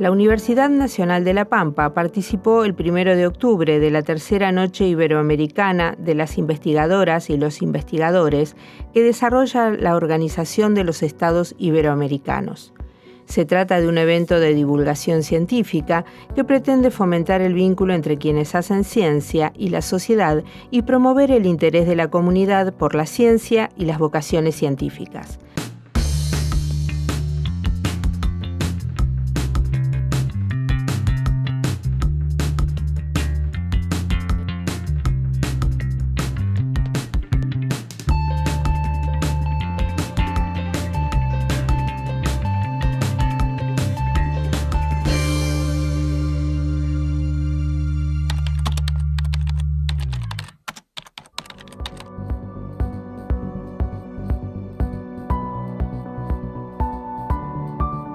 La Universidad Nacional de La Pampa participó el 1 de octubre de la tercera Noche Iberoamericana de las Investigadoras y los Investigadores que desarrolla la Organización de los Estados Iberoamericanos. Se trata de un evento de divulgación científica que pretende fomentar el vínculo entre quienes hacen ciencia y la sociedad y promover el interés de la comunidad por la ciencia y las vocaciones científicas.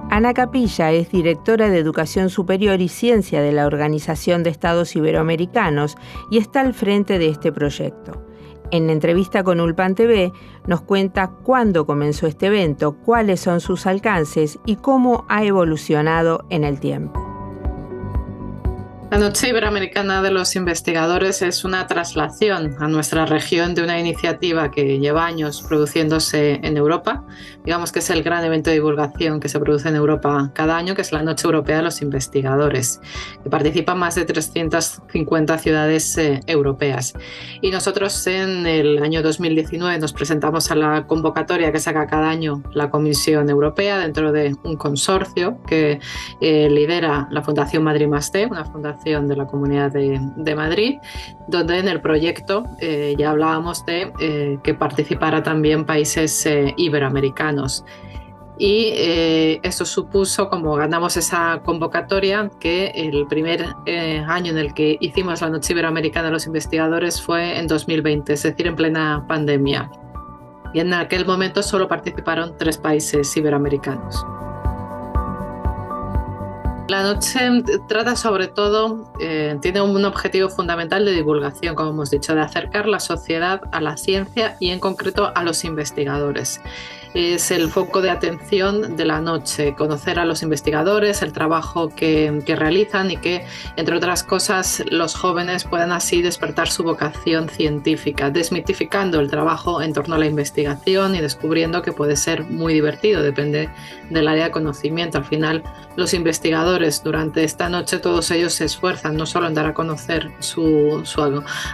Ana Capilla es directora de Educación Superior y Ciencia de la Organización de Estados Iberoamericanos y está al frente de este proyecto. En entrevista con Ulpan TV nos cuenta cuándo comenzó este evento, cuáles son sus alcances y cómo ha evolucionado en el tiempo. La Noche Iberoamericana de los Investigadores es una traslación a nuestra región de una iniciativa que lleva años produciéndose en Europa. Digamos que es el gran evento de divulgación que se produce en Europa cada año, que es la Noche Europea de los Investigadores, que participan más de 350 ciudades europeas. Y nosotros en el año 2019 nos presentamos a la convocatoria que saca cada año la Comisión Europea dentro de un consorcio que lidera la Fundación Madrid+D, una fundación de la Comunidad de Madrid, donde en el proyecto ya hablábamos de que participara también países iberoamericanos. Y esto supuso, como ganamos esa convocatoria, que el primer año en el que hicimos la Noche Iberoamericana de los Investigadores fue en 2020, es decir, en plena pandemia. Y en aquel momento solo participaron 3 países iberoamericanos. La noche trata sobre todo, tiene un objetivo fundamental de divulgación, como hemos dicho, de acercar la sociedad a la ciencia y en concreto a los investigadores. Es el foco de atención de la noche, conocer a los investigadores, el trabajo que realizan y que, entre otras cosas, los jóvenes puedan así despertar su vocación científica, desmitificando el trabajo en torno a la investigación y descubriendo que puede ser muy divertido, depende del área de conocimiento. Al final, los investigadores durante esta noche, todos ellos se esfuerzan no solo en dar a conocer su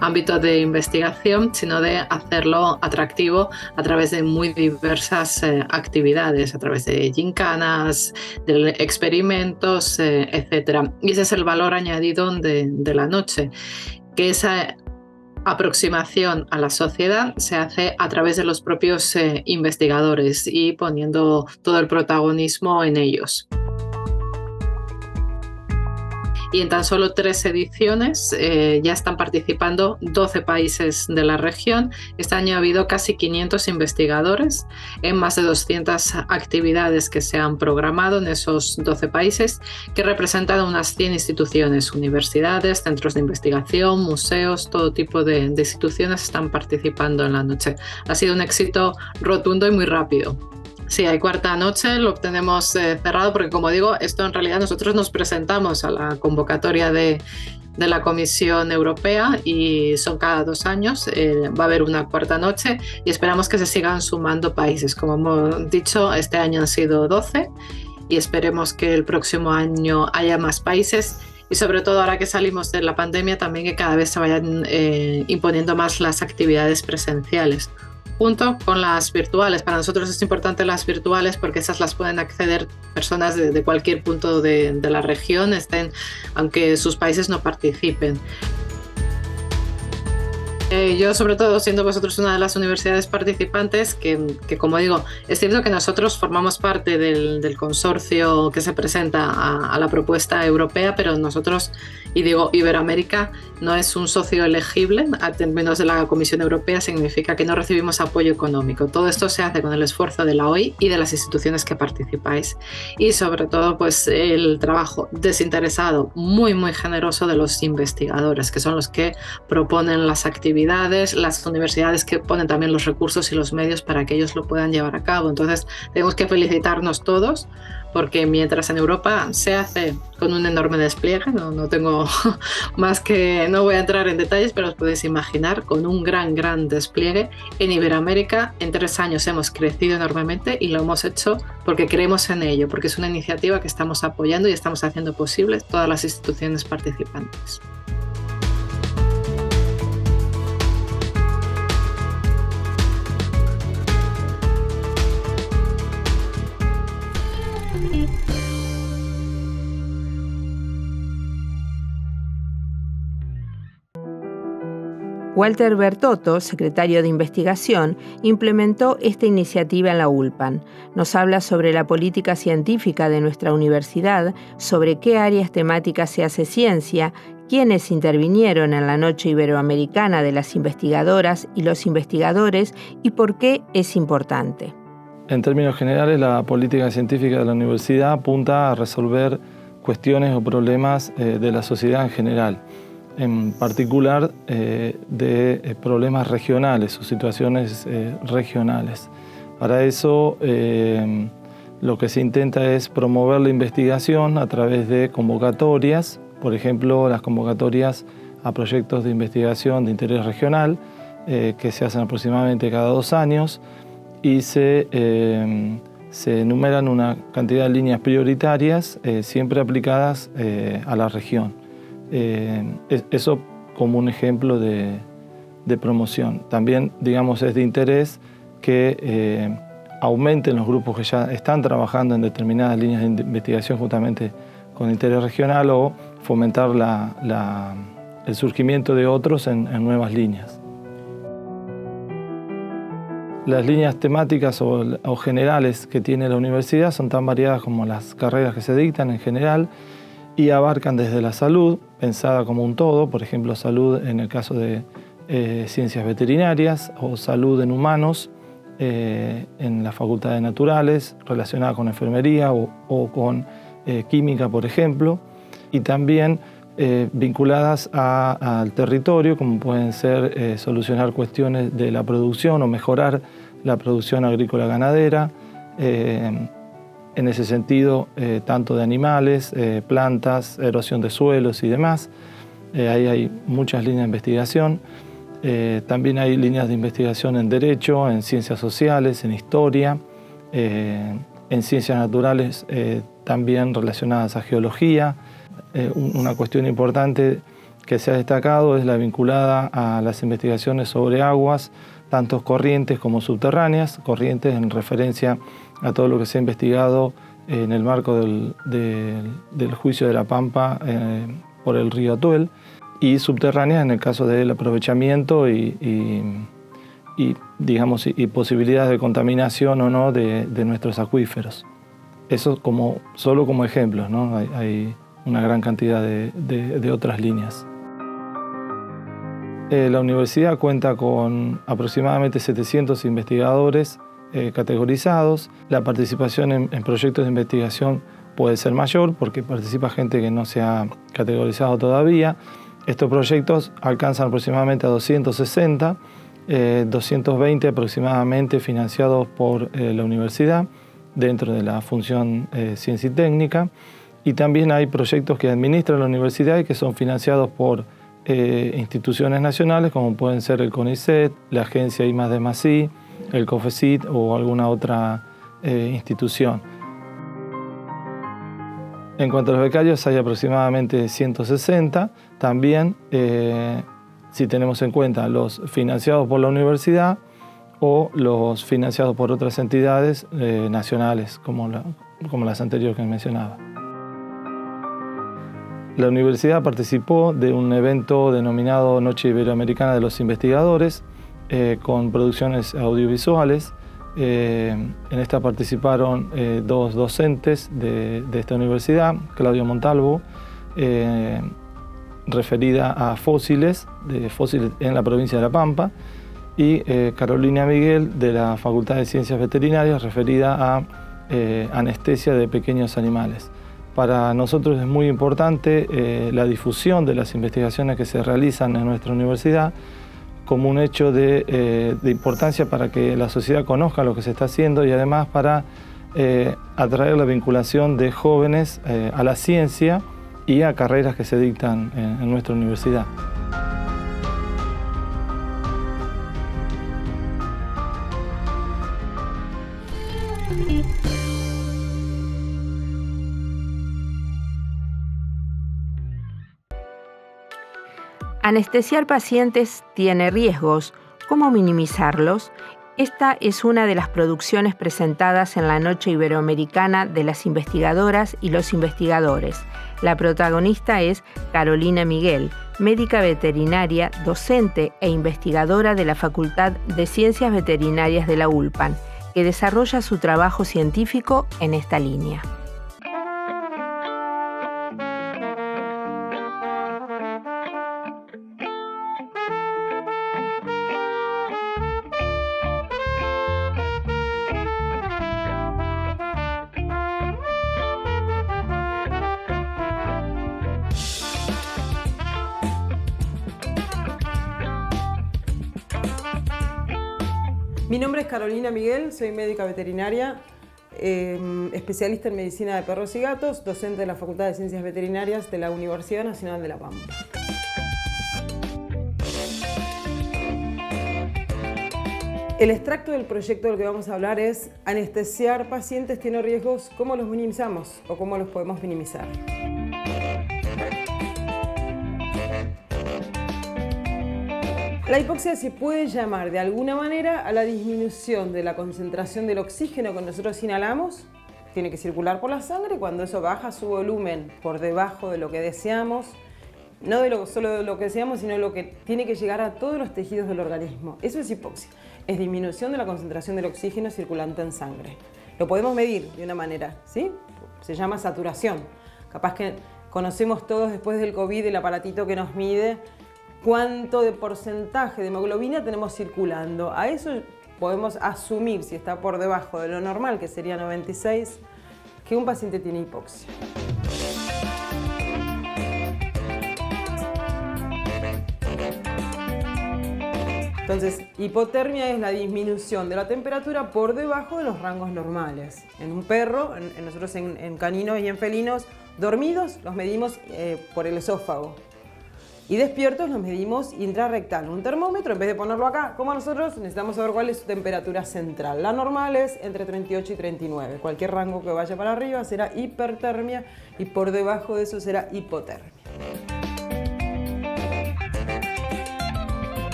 ámbito de investigación, sino de hacerlo atractivo a través de muy diversas actividades, a través de gincanas, de experimentos, etc. Y ese es el valor añadido de la noche, que esa aproximación a la sociedad se hace a través de los propios investigadores y poniendo todo el protagonismo en ellos. Y en tan solo 3 ediciones ya están participando 12 países de la región. Este año ha habido casi 500 investigadores en más de 200 actividades que se han programado en esos 12 países, que representan unas 100 instituciones, universidades, centros de investigación, museos, todo tipo de instituciones están participando en la noche. Ha sido un éxito rotundo y muy rápido. Sí, hay cuarta noche, lo tenemos cerrado porque, como digo, esto en realidad nosotros nos presentamos a la convocatoria de la Comisión Europea y son cada 2 años, va a haber una cuarta noche y esperamos que se sigan sumando países. Como hemos dicho, este año han sido 12 y esperemos que el próximo año haya más países. Y sobre todo ahora que salimos de la pandemia también que cada vez se vayan imponiendo más las actividades presenciales, junto con las virtuales. Para nosotros es importante las virtuales porque esas las pueden acceder personas de cualquier punto de la región, aunque sus países no participen. Yo, sobre todo, siendo vosotros una de las universidades participantes, que como digo, es cierto que nosotros formamos parte del consorcio que se presenta a la propuesta europea, pero nosotros, y digo Iberoamérica, no es un socio elegible a términos de la Comisión Europea, significa que no recibimos apoyo económico. Todo esto se hace con el esfuerzo de la OI y de las instituciones que participáis. Y sobre todo, pues el trabajo desinteresado, muy, muy generoso de los investigadores, que son los que proponen las actividades actividades, las universidades que ponen también los recursos y los medios para que ellos lo puedan llevar a cabo. Entonces tenemos que felicitarnos todos, porque mientras en Europa se hace con un enorme despliegue, no tengo más que, no voy a entrar en detalles, pero os podéis imaginar, con un gran despliegue, en Iberoamérica en 3 años hemos crecido enormemente y lo hemos hecho porque creemos en ello, porque es una iniciativa que estamos apoyando y estamos haciendo posible todas las instituciones participantes. Walter Bertotto, secretario de Investigación, implementó esta iniciativa en la ULPAN. Nos habla sobre la política científica de nuestra universidad, sobre qué áreas temáticas se hace ciencia, quiénes intervinieron en la Noche Iberoamericana de las Investigadoras y los Investigadores y por qué es importante. En términos generales, la política científica de la universidad apunta a resolver cuestiones o problemas de la sociedad en general, en particular de problemas regionales o situaciones regionales. Para eso lo que se intenta es promover la investigación a través de convocatorias, por ejemplo, las convocatorias a proyectos de investigación de interés regional que se hacen aproximadamente cada 2 años y se enumeran una cantidad de líneas prioritarias siempre aplicadas a la región. Eso como un ejemplo de promoción. También, digamos, es de interés que aumenten los grupos que ya están trabajando en determinadas líneas de investigación justamente con interés regional o fomentar el surgimiento de otros en nuevas líneas. Las líneas temáticas o generales que tiene la universidad son tan variadas como las carreras que se dictan en general y abarcan desde la salud, pensada como un todo, por ejemplo, salud en el caso de ciencias veterinarias o salud en humanos en las facultades naturales, relacionada con enfermería o con química, por ejemplo, y también vinculadas al territorio, como pueden ser solucionar cuestiones de la producción o mejorar la producción agrícola ganadera, en ese sentido, tanto de animales, plantas, erosión de suelos y demás. Ahí hay muchas líneas de investigación. También hay líneas de investigación en derecho, en ciencias sociales, en historia, en ciencias naturales también relacionadas a geología. Una cuestión importante que se ha destacado es la vinculada a las investigaciones sobre aguas, tanto corrientes como subterráneas, corrientes en referencia a todo lo que se ha investigado en el marco del juicio de la Pampa por el río Atuel, y subterráneas en el caso del aprovechamiento y posibilidades de contaminación o no de nuestros acuíferos. Eso solo como ejemplos, ¿no? Hay una gran cantidad de otras líneas. La universidad cuenta con aproximadamente 700 investigadores categorizados. La participación en proyectos de investigación puede ser mayor porque participa gente que no se ha categorizado todavía. Estos proyectos alcanzan aproximadamente a 260, 220 aproximadamente financiados por la universidad dentro de la función ciencia y técnica, y también hay proyectos que administra la universidad y que son financiados por instituciones nacionales como pueden ser el CONICET, la agencia I+D+I, el COFECIT o alguna otra institución. En cuanto a los becarios, hay aproximadamente 160. También, si tenemos en cuenta los financiados por la universidad o los financiados por otras entidades nacionales, como las anteriores que mencionaba. La universidad participó de un evento denominado Noche Iberoamericana de los Investigadores, con producciones audiovisuales. En esta participaron 2 docentes de esta universidad, Claudio Montalvo, referida a fósiles en la provincia de La Pampa, y Carolina Miguel, de la Facultad de Ciencias Veterinarias, referida a anestesia de pequeños animales. Para nosotros es muy importante la difusión de las investigaciones que se realizan en nuestra universidad como un hecho de importancia para que la sociedad conozca lo que se está haciendo y además para atraer la vinculación de jóvenes a la ciencia y a carreras que se dictan en nuestra universidad. Anestesiar pacientes tiene riesgos. ¿Cómo minimizarlos? Esta es una de las producciones presentadas en la Noche Iberoamericana de las Investigadoras y los Investigadores. La protagonista es Carolina Miguel, médica veterinaria, docente e investigadora de la Facultad de Ciencias Veterinarias de la ULPAN, que desarrolla su trabajo científico en esta línea. Mi nombre es Carolina Miguel, soy médica veterinaria, especialista en medicina de perros y gatos, docente de la Facultad de Ciencias Veterinarias de la Universidad Nacional de La Pampa. El extracto del proyecto del que vamos a hablar es anestesiar pacientes tiene riesgos, ¿cómo los minimizamos o cómo los podemos minimizar? La hipoxia se puede llamar de alguna manera a la disminución de la concentración del oxígeno que nosotros inhalamos. Tiene que circular por la sangre, cuando eso baja su volumen por debajo de lo que deseamos, no solo de lo que deseamos, sino lo que tiene que llegar a todos los tejidos del organismo. Eso es hipoxia, es disminución de la concentración del oxígeno circulante en sangre. Lo podemos medir de una manera, ¿sí? Se llama saturación. Capaz que conocemos todos después del COVID el aparatito que nos mide cuánto de porcentaje de hemoglobina tenemos circulando. A eso podemos asumir, si está por debajo de lo normal, que sería 96, que un paciente tiene hipoxia. Entonces, hipotermia es la disminución de la temperatura por debajo de los rangos normales. En un perro, nosotros en caninos y en felinos, dormidos los medimos por el esófago. Y despiertos los medimos intrarrectal. Un termómetro, en vez de ponerlo acá, como nosotros, necesitamos saber cuál es su temperatura central. La normal es entre 38 y 39. Cualquier rango que vaya para arriba será hipertermia y por debajo de eso será hipotermia.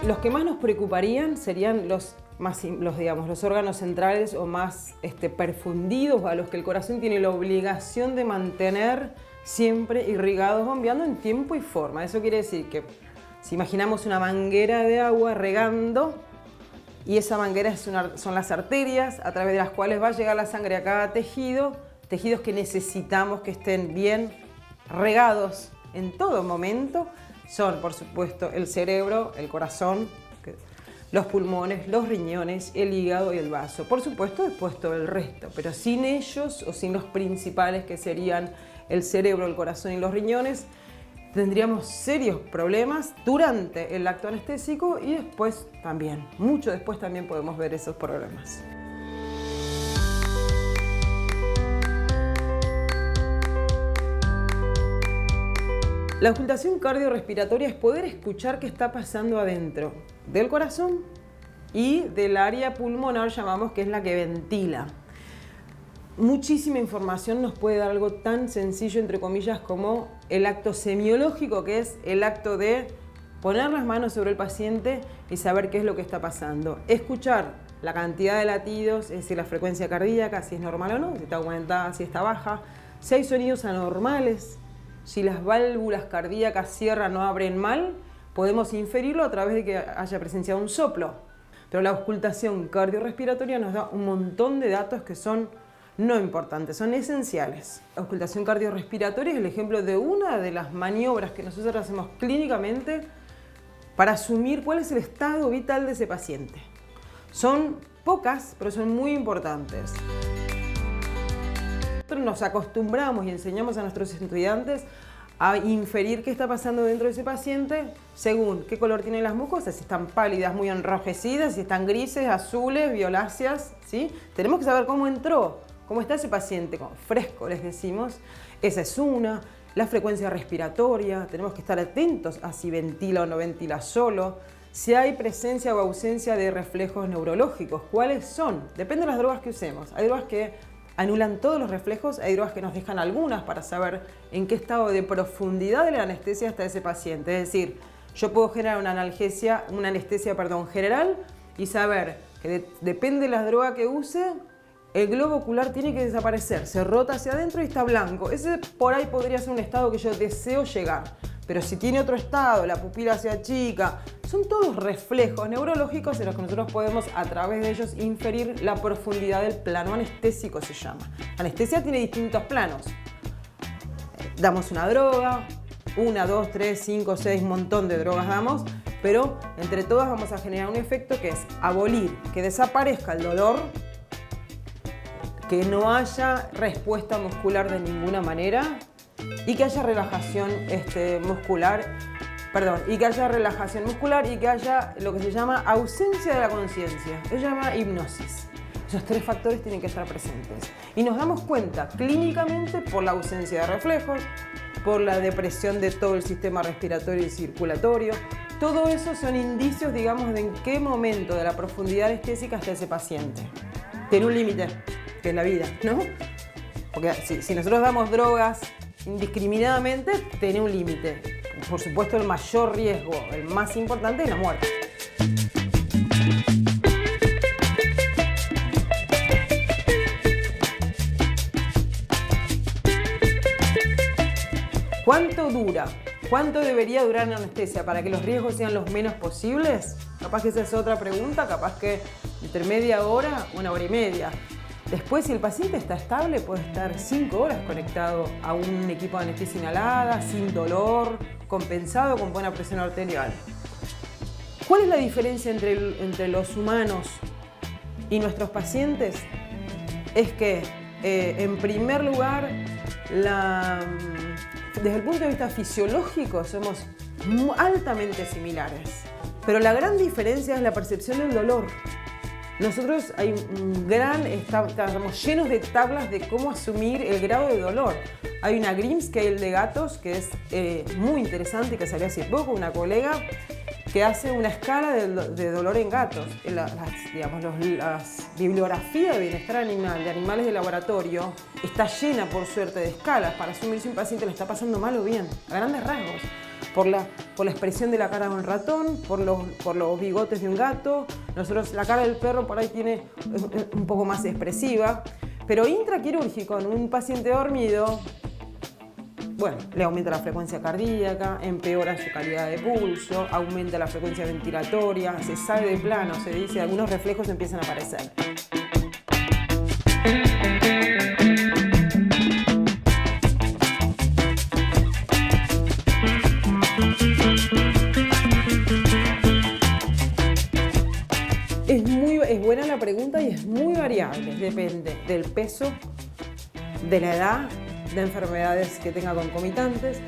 Los que más nos preocuparían serían los órganos centrales o más perfundidos, a los que el corazón tiene la obligación de mantener siempre irrigados, bombeando en tiempo y forma. Eso quiere decir que si imaginamos una manguera de agua regando, y esa manguera son las arterias a través de las cuales va a llegar la sangre a cada tejido, tejidos que necesitamos que estén bien regados en todo momento, son por supuesto el cerebro, el corazón, los pulmones, los riñones, el hígado y el vaso. Por supuesto después todo el resto, pero sin ellos o sin los principales que serían el cerebro, el corazón y los riñones, tendríamos serios problemas durante el acto anestésico y después también, mucho después también podemos ver esos problemas. La auscultación cardiorrespiratoria es poder escuchar qué está pasando adentro del corazón y del área pulmonar, llamamos, que es la que ventila. Muchísima información nos puede dar algo tan sencillo, entre comillas, como el acto semiológico, que es el acto de poner las manos sobre el paciente y saber qué es lo que está pasando. Escuchar la cantidad de latidos, es decir, la frecuencia cardíaca, si es normal o no, si está aumentada, si está baja, si hay sonidos anormales, si las válvulas cardíacas cierran o abren mal, podemos inferirlo a través de que haya presenciado un soplo. Pero la auscultación cardiorrespiratoria nos da un montón de datos que son no importantes, son esenciales. La auscultación cardiorrespiratoria es el ejemplo de una de las maniobras que nosotros hacemos clínicamente para asumir cuál es el estado vital de ese paciente. Son pocas, pero son muy importantes. Nosotros nos acostumbramos y enseñamos a nuestros estudiantes a inferir qué está pasando dentro de ese paciente según qué color tienen las mucosas, si están pálidas, muy enrojecidas, si están grises, azules, violáceas, ¿sí? Tenemos que saber cómo entró, cómo está ese paciente, fresco les decimos. Esa es una. La frecuencia respiratoria, tenemos que estar atentos a si ventila o no ventila solo. Si hay presencia o ausencia de reflejos neurológicos, ¿cuáles son? Depende de las drogas que usemos. Hay drogas que anulan todos los reflejos, hay drogas que nos dejan algunas para saber en qué estado de profundidad de la anestesia está ese paciente. Es decir, yo puedo generar una anestesia general y saber que depende de la droga que use, el globo ocular tiene que desaparecer, se rota hacia adentro y está blanco. Ese por ahí podría ser un estado que yo deseo llegar. Pero si tiene otro estado, la pupila se achica, son todos reflejos neurológicos en los que nosotros podemos a través de ellos inferir la profundidad del plano anestésico, se llama. La anestesia tiene distintos planos. Damos una droga, 1, 2, 3, 5, 6, un montón de drogas damos, pero entre todas vamos a generar un efecto que es abolir, que desaparezca el dolor, que no haya respuesta muscular de ninguna manera y que haya relajación muscular y que haya lo que se llama ausencia de la conciencia. Eso se llama hipnosis. Esos 3 factores tienen que estar presentes. Y nos damos cuenta clínicamente por la ausencia de reflejos, por la depresión de todo el sistema respiratorio y circulatorio. Todo eso son indicios, digamos, de en qué momento de la profundidad anestésica está ese paciente. Tiene un límite, que es la vida, ¿no? Porque si nosotros damos drogas indiscriminadamente, tiene un límite. Por supuesto, el mayor riesgo, el más importante, es la muerte. ¿Cuánto dura? ¿Cuánto debería durar la anestesia para que los riesgos sean los menos posibles? Capaz que esa es otra pregunta, capaz que entre media hora, 1 hora y media. Después, si el paciente está estable, puede estar 5 horas conectado a un equipo de anestesia inhalada, sin dolor, compensado con buena presión arterial. ¿Cuál es la diferencia entre los humanos y nuestros pacientes? Es que, en primer lugar, desde el punto de vista fisiológico, somos altamente similares. Pero la gran diferencia es la percepción del dolor. Nosotros estamos llenos de tablas de cómo asumir el grado de dolor. Hay una Grimm Scale de gatos que es muy interesante, que salió hace poco, una colega que hace una escala de dolor en gatos. La bibliografía de bienestar animal, de animales de laboratorio, está llena, por suerte, de escalas para asumir si un paciente le está pasando mal o bien, a grandes rasgos. Por la expresión de la cara de un ratón, por los bigotes de un gato. La cara del perro por ahí tiene un poco más expresiva. Pero intraquirúrgico, en un paciente dormido, bueno, le aumenta la frecuencia cardíaca, empeora su calidad de pulso, aumenta la frecuencia ventilatoria, se sale de plano, se dice, algunos reflejos empiezan a aparecer. Es buena la pregunta y es muy variable, depende del peso, de la edad, de enfermedades que tenga concomitantes.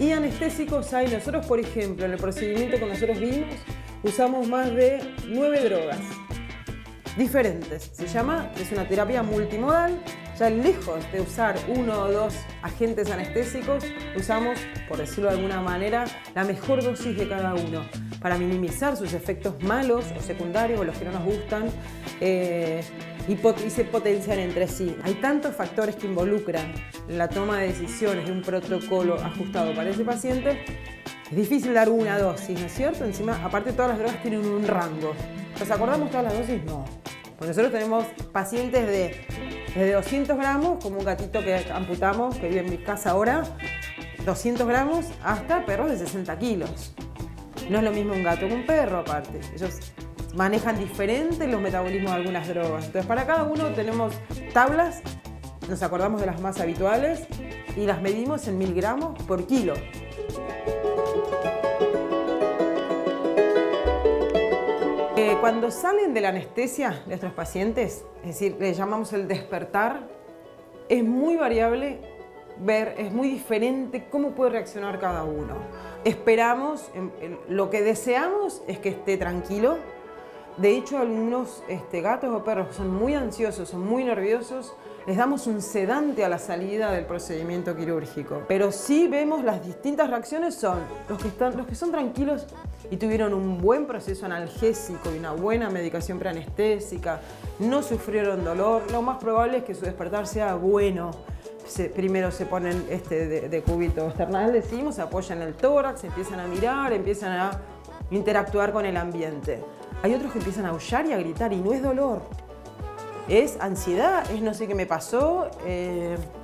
Y anestésicos hay, nosotros por ejemplo, en el procedimiento que nosotros vimos, usamos más de 9 drogas diferentes. Es una terapia multimodal. Ya lejos de usar 1 o 2 agentes anestésicos, usamos, por decirlo de alguna manera, la mejor dosis de cada uno para minimizar sus efectos malos o secundarios o los que no nos gustan y se potencian entre sí. Hay tantos factores que involucran la toma de decisiones de un protocolo ajustado para ese paciente. Es difícil dar una dosis, ¿no es cierto? Encima, aparte, todas las drogas tienen un rango. ¿Nos acordamos todas las dosis? No. Pues nosotros tenemos pacientes desde 200 gramos, como un gatito que amputamos, que vive en mi casa ahora, 200 gramos, hasta perros de 60 kilos. No es lo mismo un gato que un perro, aparte. Ellos manejan diferente los metabolismos de algunas drogas. Entonces, para cada uno tenemos tablas, nos acordamos de las más habituales y las medimos en miligramos por kilo. Cuando salen de la anestesia nuestros pacientes, es decir, le llamamos el despertar, es muy variable ver, es muy diferente cómo puede reaccionar cada uno. Esperamos, lo que deseamos es que esté tranquilo. De hecho, algunos gatos o perros que son muy ansiosos, son muy nerviosos, les damos un sedante a la salida del procedimiento quirúrgico. Pero sí vemos las distintas reacciones son los que son tranquilos y tuvieron un buen proceso analgésico y una buena medicación preanestésica, no sufrieron dolor, lo más probable es que su despertar sea bueno. Primero se ponen de cúbito external, decimos, se apoyan el tórax, empiezan a mirar, empiezan a interactuar con el ambiente. Hay otros que empiezan a aullar y a gritar y no es dolor. Es ansiedad, es no sé qué me pasó,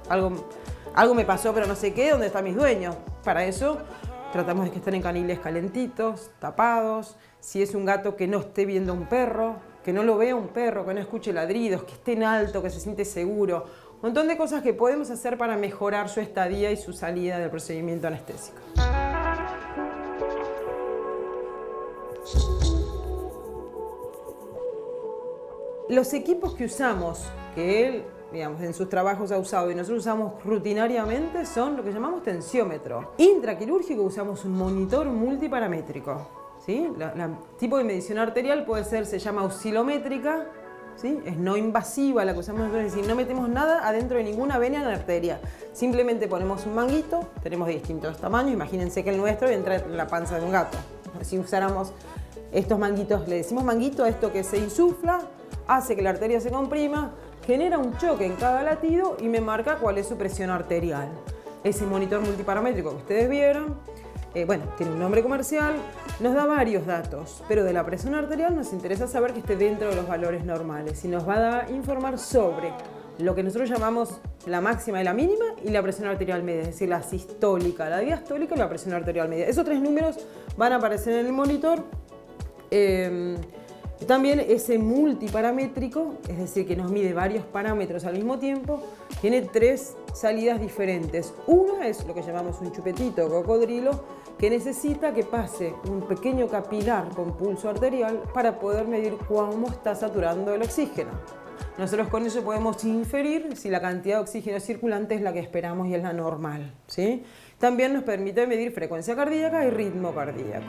algo me pasó pero no sé qué, ¿dónde están mis dueños? Para eso tratamos de que estén en caniles calentitos, tapados. Si es un gato que no esté viendo a un perro, que no lo vea un perro, que no escuche ladridos, que esté en alto, que se siente seguro. Un montón de cosas que podemos hacer para mejorar su estadía y su salida del procedimiento anestésico. Los equipos que usamos, que él, digamos, en sus trabajos ha usado y nosotros usamos rutinariamente, son lo que llamamos tensiómetro. Intraquirúrgico usamos un monitor multiparamétrico, ¿sí? El tipo de medición arterial puede ser, se llama oscilométrica, ¿sí? Es no invasiva la que usamos nosotros, es decir, no metemos nada adentro de ninguna vena ni arteria. Simplemente ponemos un manguito, tenemos de distintos tamaños, imagínense que el nuestro entra en la panza de un gato. Si usáramos estos manguitos, le decimos manguito a esto que se insufla, hace que la arteria se comprima, genera un choque en cada latido y me marca cuál es su presión arterial. Ese monitor multiparamétrico que ustedes vieron, tiene un nombre comercial, nos da varios datos, pero de la presión arterial nos interesa saber que esté dentro de los valores normales y nos va a informar sobre lo que nosotros llamamos la máxima y la mínima y la presión arterial media, es decir, la sistólica, la diastólica y la presión arterial media. Esos tres números van a aparecer en el monitor. También ese multiparamétrico, es decir, que nos mide varios parámetros al mismo tiempo, tiene tres salidas diferentes. Una es lo que llamamos un chupetito cocodrilo, que necesita que pase un pequeño capilar con pulso arterial para poder medir cómo está saturando el oxígeno. Nosotros con eso podemos inferir si la cantidad de oxígeno circulante es la que esperamos y es la normal, ¿sí? También nos permite medir frecuencia cardíaca y ritmo cardíaco.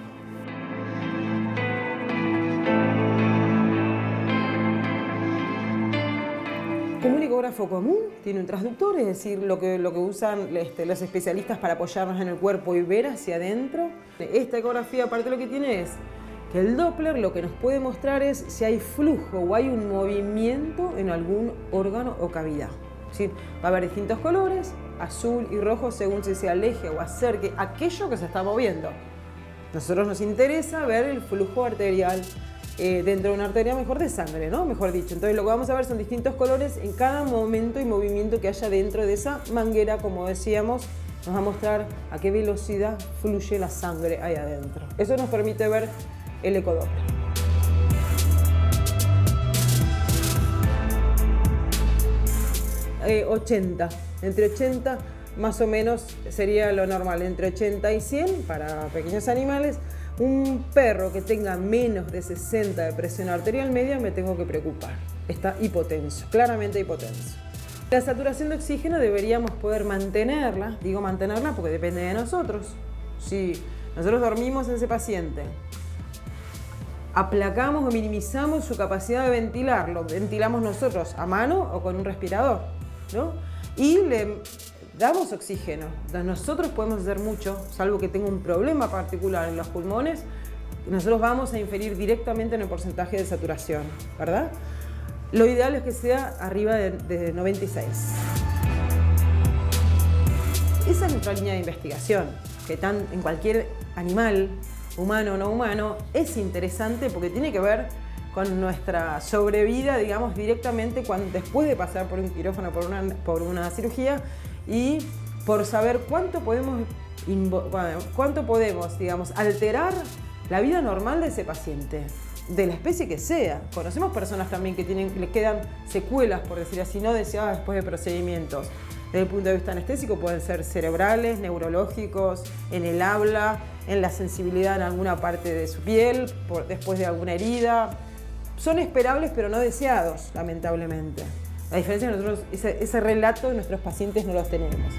Un comunicógrafo común tiene un transductor, es decir, lo que usan los especialistas para apoyarnos en el cuerpo y ver hacia adentro. Esta ecografía, aparte, lo que tiene es que el Doppler lo que nos puede mostrar es si hay flujo o hay un movimiento en algún órgano o cavidad. ¿Sí? Va a haber distintos colores, azul y rojo, según si se aleje o acerque aquello que se está moviendo. A nosotros nos interesa ver el flujo arterial dentro de una arteria, mejor de sangre, ¿no? Mejor dicho. Entonces lo que vamos a ver son distintos colores en cada momento y movimiento que haya dentro de esa manguera, como decíamos, nos va a mostrar a qué velocidad fluye la sangre ahí adentro. Eso nos permite ver el ecodoppler. Entre 80 más o menos sería lo normal, entre 80 y 100 para pequeños animales. Un perro que tenga menos de 60 de presión arterial media me tengo que preocupar. Está hipotenso, claramente hipotenso. La saturación de oxígeno deberíamos poder mantenerla, digo mantenerla porque depende de nosotros. Si nosotros dormimos en ese paciente, aplacamos o minimizamos su capacidad de ventilar, lo ventilamos nosotros a mano o con un respirador, ¿no? Y le damos oxígeno. Entonces nosotros podemos hacer mucho, salvo que tenga un problema particular en los pulmones, nosotros vamos a inferir directamente en el porcentaje de saturación, ¿verdad? Lo ideal es que sea arriba de 96. Esa es nuestra línea de investigación, que en cualquier animal, humano o no humano, es interesante porque tiene que ver con nuestra sobrevida, digamos, directamente después de pasar por un quirófano, por una cirugía, y por saber cuánto podemos, digamos, alterar la vida normal de ese paciente, de la especie que sea. Conocemos personas también que les quedan secuelas, por decir así, no deseadas después de procedimientos. Desde el punto de vista anestésico pueden ser cerebrales, neurológicos, en el habla, en la sensibilidad en alguna parte de su piel, después de alguna herida. Son esperables pero no deseados, lamentablemente. La diferencia es que nosotros ese relato de nuestros pacientes no los tenemos.